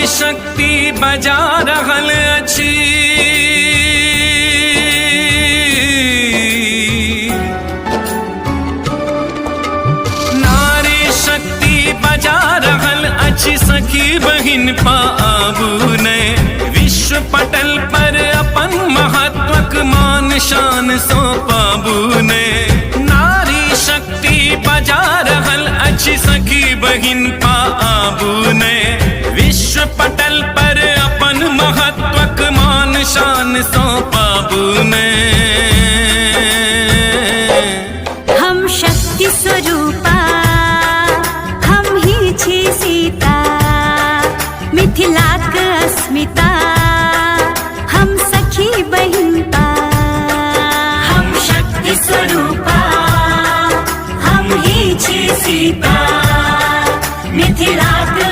शक्ति बजा रहल अछि, नारी शक्ति बजा रहल अछि। सखी बहिन पाबू ने विश्व पटल पर अपन महत्वक मान शान सौंपाबू ने। नारी शक्ति बजा रहल अछि, सखी बहिन पाबू ने विश्व पटल पर अपन महत्वक मान शान सौंपाबू ने। हम शक्ति स्वरूपा हम ही छी सीता, मिथिलाक अस्मिता